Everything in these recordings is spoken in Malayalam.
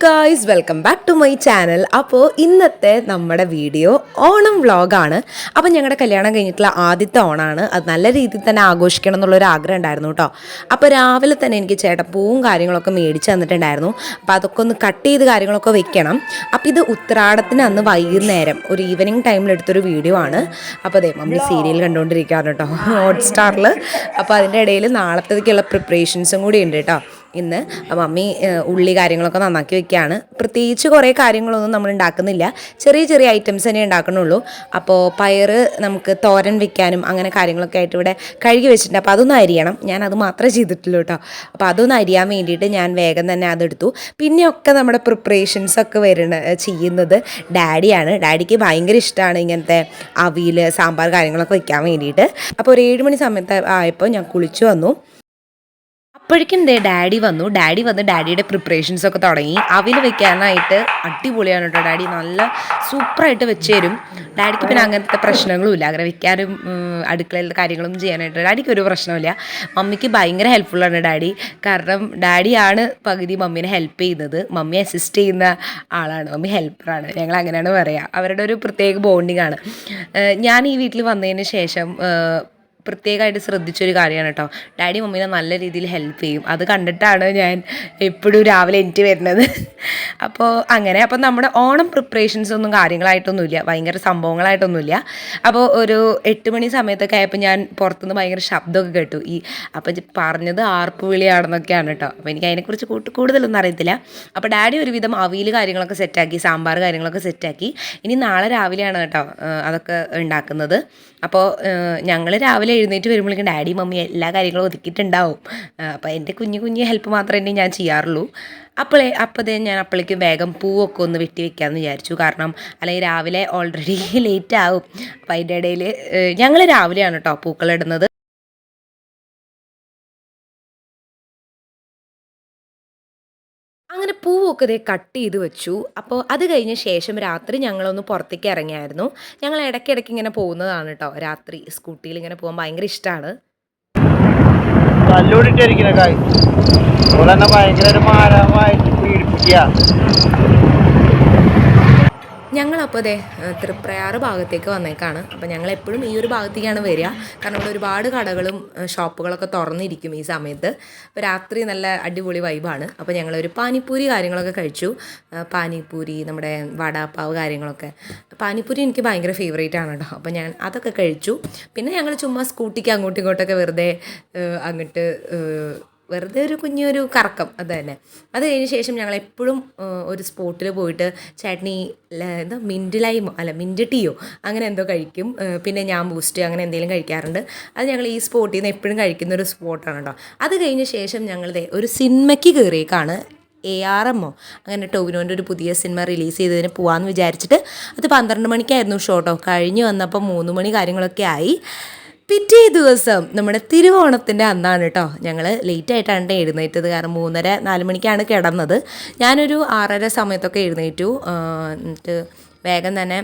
Guys, welcome back to my channel. അപ്പോൾ ഇന്നത്തെ നമ്മുടെ വീഡിയോ ഓണം വ്ളോഗാണ്. അപ്പോൾ ഞങ്ങളുടെ കല്യാണം കഴിഞ്ഞിട്ടുള്ള ആദ്യത്തെ ഓണമാണ്. അത് നല്ല രീതിയിൽ തന്നെ ആഘോഷിക്കണം എന്നുള്ളൊരു ആഗ്രഹം ഉണ്ടായിരുന്നു കേട്ടോ. അപ്പോൾ രാവിലെ തന്നെ എനിക്ക് ചേട്ടപ്പൂവും കാര്യങ്ങളൊക്കെ മേടിച്ച് തന്നിട്ടുണ്ടായിരുന്നു. അപ്പോൾ അതൊക്കെ ഒന്ന് കട്ട് ചെയ്ത് കാര്യങ്ങളൊക്കെ വെക്കണം. അപ്പോൾ ഇത് ഉത്രാടത്തിന് അന്ന് വൈകുന്നേരം ഒരു ഈവനിങ് ടൈമിലെടുത്തൊരു വീഡിയോ ആണ്. അപ്പോൾ അതെ, മമ്മി സീരിയൽ കണ്ടുകൊണ്ടിരിക്കുകയാണ് കേട്ടോ, ഹോട്ട്സ്റ്റാറിൽ. അപ്പോൾ അതിൻ്റെ ഇടയിൽ നാളത്തേക്കുള്ള പ്രിപ്പറേഷൻസും കൂടി ഉണ്ട് കേട്ടോ ഇന്ന്. മമ്മി ഉള്ളി കാര്യങ്ങളൊക്കെ നന്നാക്കി വെക്കുകയാണ്. പ്രത്യേകിച്ച് കുറേ കാര്യങ്ങളൊന്നും നമ്മൾ ഉണ്ടാക്കുന്നില്ല, ചെറിയ ചെറിയ ഐറ്റംസ് തന്നെ ഉണ്ടാക്കണുള്ളൂ. അപ്പോൾ പയർ നമുക്ക് തോരൻ വെക്കാനും അങ്ങനെ കാര്യങ്ങളൊക്കെ ആയിട്ട് ഇവിടെ കഴുകി വെച്ചിട്ടുണ്ട്. അപ്പോൾ അതൊന്ന് അരിയണം. ഞാൻ അത് മാത്രമേ ചെയ്തിട്ടുള്ളൂ കേട്ടോ. അപ്പോൾ അതൊന്ന് അരിയാൻ വേണ്ടിയിട്ട് ഞാൻ വേഗം തന്നെ അതെടുത്തു. പിന്നെയൊക്കെ നമ്മുടെ പ്രിപ്പറേഷൻസൊക്കെ ചെയ്യുന്നത് ഡാഡിയാണ്. ഡാഡിക്ക് ഭയങ്കര ഇഷ്ടമാണ് ഇങ്ങനത്തെ അവിയൽ, സാമ്പാർ കാര്യങ്ങളൊക്കെ വെക്കാൻ വേണ്ടിയിട്ട്. അപ്പോൾ ഒരു 7 മണി സമയത്ത് ആയപ്പോൾ ഞാൻ കുളിച്ചു വന്നു. അപ്പോഴേക്കും ഡാഡി വന്നു ഡാഡിയുടെ പ്രിപ്പറേഷൻസൊക്കെ തുടങ്ങി. അവിൽ വെക്കാനായിട്ട് അടിപൊളിയാണ് കേട്ടോ. ഡാഡി നല്ല സൂപ്പറായിട്ട് വെച്ച് തരും. ഡാഡിക്ക് പിന്നെ അങ്ങനത്തെ പ്രശ്നങ്ങളും ഇല്ല, അങ്ങനെ വെക്കാനും അടുക്കളയിലെ കാര്യങ്ങളൊന്നും ചെയ്യാനായിട്ട് ഡാഡിക്ക് ഒരു പ്രശ്നമില്ല. മമ്മിക്ക് ഭയങ്കര ഹെൽപ്ഫുള്ളാണ് ഡാഡി. കാരണം ഡാഡിയാണ് പകുതി മമ്മീനെ ഹെൽപ്പ് ചെയ്യുന്നത്. മമ്മി അസിസ്റ്റ് ചെയ്യുന്ന ആളാണ്, മമ്മി ഹെൽപ്പറാണ്. ഞങ്ങൾ അങ്ങനെയാണ് പറയുക. അവരുടെ ഒരു പ്രത്യേക ബോണ്ടിങ് ആണ്. ഞാൻ ഈ വീട്ടിൽ വന്നതിന് ശേഷം പ്രത്യേകമായിട്ട് ശ്രദ്ധിച്ചൊരു കാര്യമാണ് കേട്ടോ. ഡാഡി മമ്മീനെ നല്ല രീതിയിൽ ഹെൽപ്പ് ചെയ്യും. അത് കണ്ടിട്ടാണ് ഞാൻ എപ്പോഴും രാവിലെ എനിക്ക് വരുന്നത്. അപ്പോൾ നമ്മുടെ ഓണം പ്രിപ്പറേഷൻസ് ഒന്നും കാര്യങ്ങളായിട്ടൊന്നുമില്ല, ഭയങ്കര സംഭവങ്ങളായിട്ടൊന്നുമില്ല. അപ്പോൾ ഒരു 8 മണി സമയത്തൊക്കെ ആയപ്പോൾ ഞാൻ പുറത്തുനിന്ന് ഭയങ്കര ശബ്ദമൊക്കെ കേട്ടു. അപ്പോൾ പറഞ്ഞത് ആർപ്പ് വിളിയാണെന്നൊക്കെയാണ് കേട്ടോ. അപ്പോൾ എനിക്ക് അതിനെക്കുറിച്ച് കൂടുതലൊന്നും അറിയത്തില്ല. അപ്പോൾ ഡാഡി ഒരുവിധം അവിയൽ കാര്യങ്ങളൊക്കെ സെറ്റാക്കി, സാമ്പാർ കാര്യങ്ങളൊക്കെ സെറ്റാക്കി. ഇനി നാളെ രാവിലെയാണ് കേട്ടോ അതൊക്കെ ഉണ്ടാക്കുന്നത്. അപ്പോൾ ഞങ്ങൾ രാവിലെ എഴുന്നേറ്റ് വരുമ്പോഴേക്കും ഡാഡി മമ്മി എല്ലാ കാര്യങ്ങളും ഒതുക്കിയിട്ടുണ്ടാവും. അപ്പോൾ എൻ്റെ കുഞ്ഞു ഹെൽപ്പ് മാത്രമേ ഞാൻ ചെയ്യാറുള്ളൂ. അപ്പോൾ ഞാൻ അപ്പോഴേക്കും വേഗം പൂവൊക്കെ ഒന്ന് വെട്ടി വെക്കാമെന്ന് വിചാരിച്ചു. കാരണം അല്ലെങ്കിൽ രാവിലെ ഓൾറെഡി ലേറ്റ് ആവും. അപ്പോൾ അതിൻ്റെ ഇടയിൽ ഞങ്ങൾ രാവിലെയാണ് കേട്ടോ പൂക്കളിടുന്നത്. അങ്ങനെ പൂവൊക്കെ കട്ട് ചെയ്ത് വെച്ചു. അപ്പോൾ അത് കഴിഞ്ഞ ശേഷം രാത്രി ഞങ്ങളൊന്ന് പുറത്തേക്ക് ഇറങ്ങിയായിരുന്നു. ഞങ്ങൾ ഇടയ്ക്കിടയ്ക്ക് ഇങ്ങനെ പോകുന്നതാണ് കേട്ടോ. രാത്രി സ്കൂട്ടിയിൽ ഇങ്ങനെ പോകാൻ ഭയങ്കര ഇഷ്ടമാണ്. ഞങ്ങളപ്പോൾ തൃപ്രയാർ ഭാഗത്തേക്ക് വന്നേക്കാണ്. അപ്പോൾ ഞങ്ങൾ എപ്പോഴും ഈ ഒരു ഭാഗത്തേക്കാണ് വരിക. കാരണം ഇവിടെ ഒരുപാട് കടകളും ഷോപ്പുകളൊക്കെ തുറന്നിരിക്കും ഈ സമയത്ത്. അപ്പോൾ രാത്രി നല്ല അടിപൊളി വൈബാണ്. അപ്പോൾ ഞങ്ങളൊരു പാനിപ്പൂരി കാര്യങ്ങളൊക്കെ കഴിച്ചു. പാനിപ്പൂരി, നമ്മുടെ വടാപ്പാവ് കാര്യങ്ങളൊക്കെ. പാനിപ്പൂരി എനിക്ക് ഭയങ്കര ഫേവറേറ്റ് ആണ് കേട്ടോ. അപ്പോൾ ഞാൻ അതൊക്കെ കഴിച്ചു. പിന്നെ ഞങ്ങൾ ചുമ്മാ സ്കൂട്ടിക്ക് അങ്ങോട്ടും ഇങ്ങോട്ടൊക്കെ വെറുതെ ഒരു കുഞ്ഞൊരു കറക്കം, അത് തന്നെ. അത് കഴിഞ്ഞ ശേഷം ഞങ്ങൾ എപ്പോഴും ഒരു സ്പോട്ടിൽ പോയിട്ട് ചട്നി, മിൻറ്റ് ടീയോ അങ്ങനെ എന്തോ കഴിക്കും. പിന്നെ ഞാൻ ബൂസ്റ്റ് അങ്ങനെ എന്തെങ്കിലും കഴിക്കാറുണ്ട്. അത് ഞങ്ങൾ ഈ സ്പോട്ടിൽ നിന്ന് എപ്പോഴും കഴിക്കുന്ന ഒരു സ്പോട്ടാണ് കേട്ടോ. അത് കഴിഞ്ഞ ശേഷം ഞങ്ങൾ ഒരു സിനിമയ്ക്ക് കയറിയേക്കാണ്. ARM അങ്ങനെ ടോവിനോൻ്റെ ഒരു പുതിയ സിനിമ റിലീസ് ചെയ്തതിന് പോകാമെന്ന് വിചാരിച്ചിട്ട്. അത് 12 മണിക്കായിരുന്നു ഷോട്ടോ. കഴിഞ്ഞ് വന്നപ്പോൾ 3 മണി കാര്യങ്ങളൊക്കെ ആയി. പിറ്റേ ദിവസം നമ്മുടെ തിരുവോണത്തിൻ്റെ അന്നാണ് കേട്ടോ. ഞങ്ങൾ ലേറ്റായിട്ടാണ് എഴുന്നേറ്റത്. കാരണം 3:30-4 മണിക്കാണ് കിടന്നത്. ഞാനൊരു 6:30 സമയത്തൊക്കെ എഴുന്നേറ്റു. എന്നിട്ട് വേഗം തന്നെ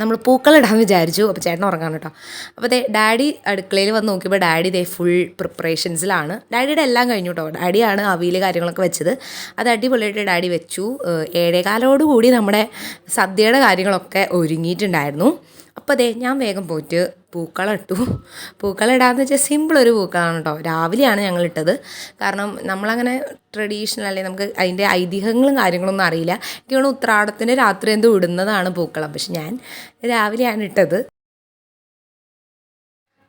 നമ്മൾ പൂക്കളിടാമെന്ന് വിചാരിച്ചു. അപ്പോൾ ചേട്ടൻ ഉറങ്ങാണ് കേട്ടോ. അപ്പോൾ ഡാഡി അടുക്കളയിൽ വന്ന് നോക്കിയപ്പോൾ ഡാഡി ഫുൾ പ്രിപ്പറേഷൻസിലാണ്. ഡാഡിയുടെ എല്ലാം കഴിഞ്ഞു കേട്ടോ. ഡാഡിയാണ് അവിയൽ കാര്യങ്ങളൊക്കെ വെച്ചത്. അത് അടിപൊളിയായിട്ട് ഡാഡി വെച്ചു. 7:15 നമ്മുടെ സദ്യയുടെ കാര്യങ്ങളൊക്കെ ഒരുങ്ങിയിട്ടുണ്ടായിരുന്നു. അപ്പോൾ ഞാൻ വേഗം പോയിട്ട് പൂക്കളിടാന്ന് വെച്ചാൽ സിമ്പിളൊരു പൂക്കളാണ് കേട്ടോ. രാവിലെയാണ് ഞങ്ങൾ ഇട്ടത്. കാരണം നമ്മളങ്ങനെ ട്രഡീഷണൽ അല്ലെങ്കിൽ നമുക്ക് അതിൻ്റെ ഐതിഹ്യങ്ങളും കാര്യങ്ങളൊന്നും അറിയില്ല. എനിക്ക് തോന്നുന്നു ഉത്രാടത്തിന് രാത്രി എന്തോ ഇടുന്നതാണ് പൂക്കളം. പക്ഷെ ഞാൻ രാവിലെയാണ് ഇട്ടത്.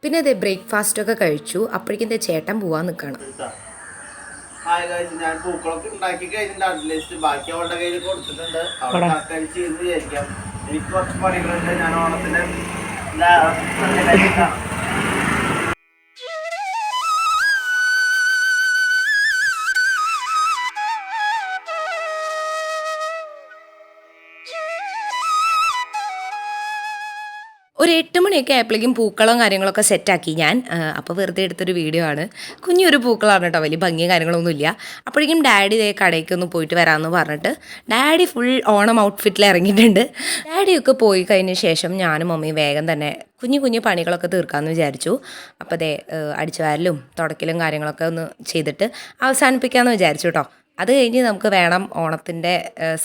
പിന്നെ ബ്രേക്ക്ഫാസ്റ്റൊക്കെ കഴിച്ചു. അപ്പോഴേക്കും ചേട്ടൻ പോവാൻ നിൽക്കണം. ഞാൻ പൂക്കളൊക്കെ ഉണ്ടാക്കി കഴിഞ്ഞിട്ടുണ്ട്. ബാക്കി അവളുടെ കയ്യിൽ കൊടുത്തിട്ടുണ്ട്. അവിടെ വിചാരിക്കാം. എനിക്ക് കുറച്ച് പണികളുണ്ട്. ഞാൻ ഓണത്തിന് ഒരു 8 മണിയൊക്കെ ആയപ്പോഴേക്കും പൂക്കളും കാര്യങ്ങളൊക്കെ സെറ്റാക്കി ഞാൻ. അപ്പോൾ വെറുതെ എടുത്തൊരു വീഡിയോ ആണ്. കുഞ്ഞൊരു പൂക്കളാണ് കേട്ടോ, വലിയ ഭംഗിയും കാര്യങ്ങളൊന്നുമില്ല. അപ്പോഴേക്കും ഡാഡി കടയ്ക്ക് ഒന്ന് പോയിട്ട് വരാമെന്ന് പറഞ്ഞിട്ട് ഡാഡി ഫുൾ ഓണം ഔട്ട്ഫിറ്റിൽ ഇറങ്ങിയിട്ടുണ്ട്. ഡാഡിയൊക്കെ പോയി കഴിഞ്ഞ ശേഷം ഞാനും മമ്മിയും വേഗം തന്നെ കുഞ്ഞു പണികളൊക്കെ തീർക്കാമെന്ന് വിചാരിച്ചു. അപ്പോൾ അടിച്ചുവാരലും തുടക്കലും കാര്യങ്ങളൊക്കെ ഒന്ന് ചെയ്തിട്ട് അവസാനിപ്പിക്കാമെന്ന് വിചാരിച്ചു കേട്ടോ. അത് കഴിഞ്ഞ് നമുക്ക് വേണം ഓണത്തിൻ്റെ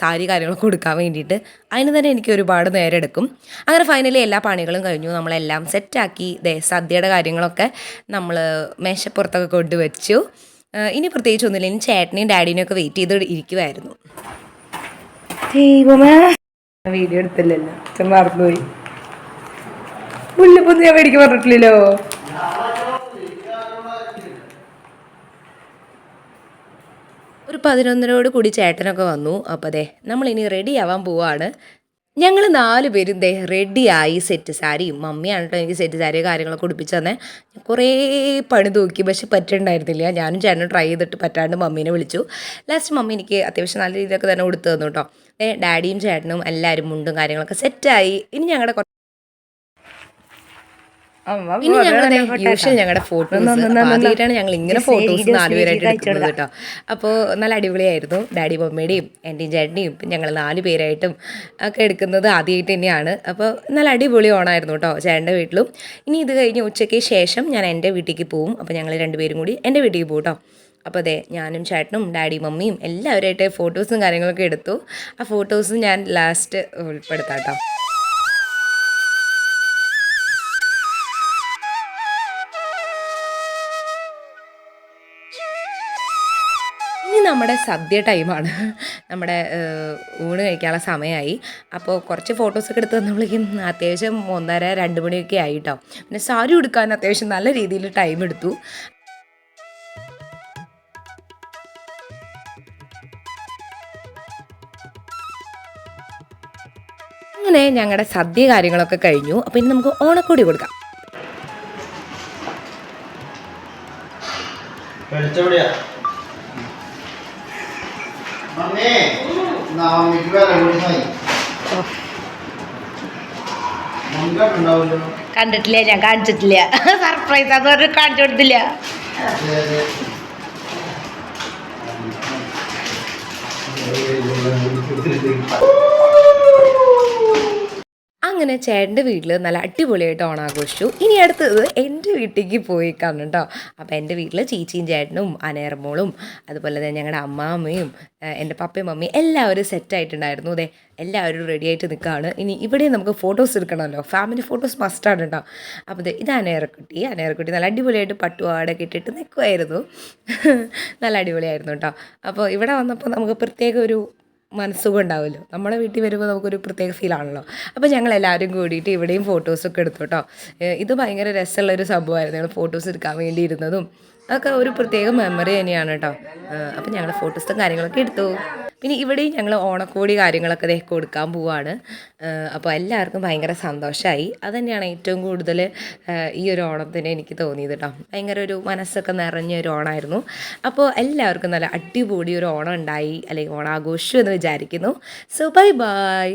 സാരി കാര്യങ്ങളൊക്കെ കൊടുക്കാൻ വേണ്ടിയിട്ട്. അതിന് തന്നെ എനിക്ക് ഒരുപാട് നേരം എടുക്കും. അങ്ങനെ ഫൈനലി എല്ലാ പണികളും കഴിഞ്ഞു. നമ്മളെല്ലാം സെറ്റാക്കി സദ്യയുടെ കാര്യങ്ങളൊക്കെ നമ്മൾ മേശപ്പുറത്തൊക്കെ കൊണ്ടുവച്ചു. ഇനി പ്രത്യേകിച്ച് ഒന്നുമില്ല. ഇനി ചേട്ടനെയും ഡാഡീനെയും ഒക്കെ വെയിറ്റ് ചെയ്ത് ഇരിക്കുമായിരുന്നു. വീഡിയോ എടുത്തില്ലല്ലോ, മറന്നുപോയി. മുല്ലപ്പൊന്ന് ഞാൻ മേടിക്കാൻ പറഞ്ഞിട്ടില്ലല്ലോ. ഒരു 11:30 കൂടി ചേട്ടനൊക്കെ വന്നു. അപ്പോൾ അതെ നമ്മളിനി റെഡി ആവാൻ പോവാണ്. ഞങ്ങൾ 4 പേരും റെഡിയായി. സെറ്റ് സാരിയും മമ്മിയാണ് കേട്ടോ എനിക്ക് സെറ്റ് സാരി കാര്യങ്ങളൊക്കെ ഉടുപ്പിച്ച് തന്നെ. കുറേ പണി നോക്കി, പക്ഷെ പറ്റുന്നുണ്ടായിരുന്നില്ല. ഞാനും ചേട്ടനും ട്രൈ ചെയ്തിട്ട് പറ്റാണ്ട് മമ്മീനെ വിളിച്ചു. ലാസ്റ്റ് മമ്മി എനിക്ക് അത്യാവശ്യം നല്ല രീതിയിലൊക്കെ തന്നെ ഉടുത്ത് തന്നു കേട്ടോ. ഡാഡിയും ചേട്ടനും എല്ലാവരും മുണ്ടും കാര്യങ്ങളൊക്കെ സെറ്റായി. ഇനി ഞങ്ങളുടെ ഇനി ഞങ്ങളുടെ യൂഷ്വൽ ഞങ്ങളുടെ ഫോട്ടോസ് ആദ്യമായിട്ടാണ് ഞങ്ങൾ ഇങ്ങനെ ഫോട്ടോസ് 4 പേരായിട്ട് എടുക്കുന്നത് കേട്ടോ. അപ്പോൾ നല്ല അടിപൊളിയായിരുന്നു. ഡാഡി മമ്മിയുടെയും എൻ്റെയും ചേട്ടൻ്റെയും ഞങ്ങൾ 4 പേരായിട്ടും ഒക്കെ എടുക്കുന്നത് ആദ്യമായിട്ട് തന്നെയാണ്. അപ്പോൾ നല്ല അടിപൊളി ഓണമായിരുന്നു കേട്ടോ ചേട്ടൻ്റെ വീട്ടിലും. ഇനി ഇത് കഴിഞ്ഞ് ഉച്ചയ്ക്ക് ശേഷം ഞാൻ എൻ്റെ വീട്ടിലേക്ക് പോവും. അപ്പോൾ ഞങ്ങൾ 2 പേരും കൂടി എൻ്റെ വീട്ടിലേക്ക് പോകും കേട്ടോ. അപ്പോൾ അതെ ഞാനും ചേട്ടനും ഡാഡി മമ്മിയും എല്ലാവരുമായിട്ട് ഫോട്ടോസും കാര്യങ്ങളൊക്കെ എടുത്തു. ആ ഫോട്ടോസും ഞാൻ ലാസ്റ്റ് ഉൾപ്പെടുത്താം കേട്ടോ. നമ്മുടെ സദ്യ ടൈമാണ്. നമ്മുടെ ഊണ് കഴിക്കാനുള്ള സമയമായി. അപ്പോൾ കുറച്ച് ഫോട്ടോസൊക്കെ എടുത്ത് തന്നപ്പോഴേക്കും അത്യാവശ്യം 1:30-2 മണിയൊക്കെ ആയി കേട്ടോ. പിന്നെ സാരി ഉടുക്കാൻ അത്യാവശ്യം നല്ല രീതിയിൽ ടൈം എടുത്തു. അങ്ങനെ ഞങ്ങളുടെ സദ്യ കാര്യങ്ങളൊക്കെ കഴിഞ്ഞു. അപ്പോൾ ഇനി നമുക്ക് ഓണക്കോടി കൊടുക്കാം. കണ്ടിട്ടില്ല, ഞാൻ കാണിച്ചിട്ടില്ല. സർപ്രൈസ് അത് കാണിച്ചു കൊടുത്തില്ല. അങ്ങനെ ചേട്ടൻ്റെ വീട്ടിൽ നല്ല അടിപൊളിയായിട്ട് ഓണാഘോഷിച്ചു. ഇനി അടുത്തത് എൻ്റെ വീട്ടിലേക്ക് പോയി കാണും കേട്ടോ. അപ്പോൾ എൻ്റെ വീട്ടിൽ ചീച്ചിയും ചേട്ടനും അനേർമോളും അതുപോലെ തന്നെ ഞങ്ങളുടെ അമ്മാമ്മയും എൻ്റെ പപ്പയും മമ്മിയും എല്ലാവരും സെറ്റായിട്ടുണ്ടായിരുന്നു. അതെ എല്ലാവരും റെഡി ആയിട്ട് നിൽക്കുകയാണ്. ഇനി ഇവിടെ നമുക്ക് ഫോട്ടോസ് എടുക്കണമല്ലോ, ഫാമിലി ഫോട്ടോസ് മസ്റ്റാണ് കേട്ടോ. അപ്പോൾ ഇത് അനേറക്കുട്ടി നല്ല അടിപൊളിയായിട്ട് പട്ടുപാടൊക്കെ ഇട്ടിട്ട് നിൽക്കുമായിരുന്നു. നല്ല അടിപൊളിയായിരുന്നു കേട്ടോ. അപ്പോൾ ഇവിടെ വന്നപ്പോൾ നമുക്ക് പ്രത്യേക ഒരു മനസ്സുഖം ഉണ്ടാവുമല്ലോ. നമ്മുടെ വീട്ടിൽ വരുമ്പോൾ നമുക്കൊരു പ്രത്യേക ഫീലാണല്ലോ. അപ്പോൾ ഞങ്ങളെല്ലാവരും കൂടിയിട്ട് ഇവിടെയും ഫോട്ടോസൊക്കെ എടുത്തു കേട്ടോ. ഇത് ഭയങ്കര രസമുള്ളൊരു സംഭവമായിരുന്നു. ഞങ്ങൾ ഫോട്ടോസ് എടുക്കാൻ വേണ്ടി ഇരുന്നതും അതൊക്കെ ഒരു പ്രത്യേക മെമ്മറി തന്നെയാണ് കേട്ടോ. അപ്പോൾ ഞങ്ങൾ ഫോട്ടോസും കാര്യങ്ങളൊക്കെ എടുത്തു. പിന്നെ ഇവിടെയും ഞങ്ങൾ ഓണക്കോടി കാര്യങ്ങളൊക്കെ കൊടുക്കാൻ പോവാണ്. അപ്പോൾ എല്ലാവർക്കും ഭയങ്കര സന്തോഷമായി. അതുതന്നെയാണ് ഏറ്റവും കൂടുതൽ ഈ ഒരു ഓണത്തിന് എനിക്ക് തോന്നിയത് കേട്ടോ. ഭയങ്കര ഒരു മനസ്സൊക്കെ നിറഞ്ഞ ഒരു ഓണമായിരുന്നു. അപ്പോൾ എല്ലാവർക്കും നല്ല അടിപൊളി ഒരു ഓണം ഉണ്ടായി, അല്ലെങ്കിൽ ഓണാഘോഷം എന്ന് വിചാരിക്കുന്നു. So bye bye.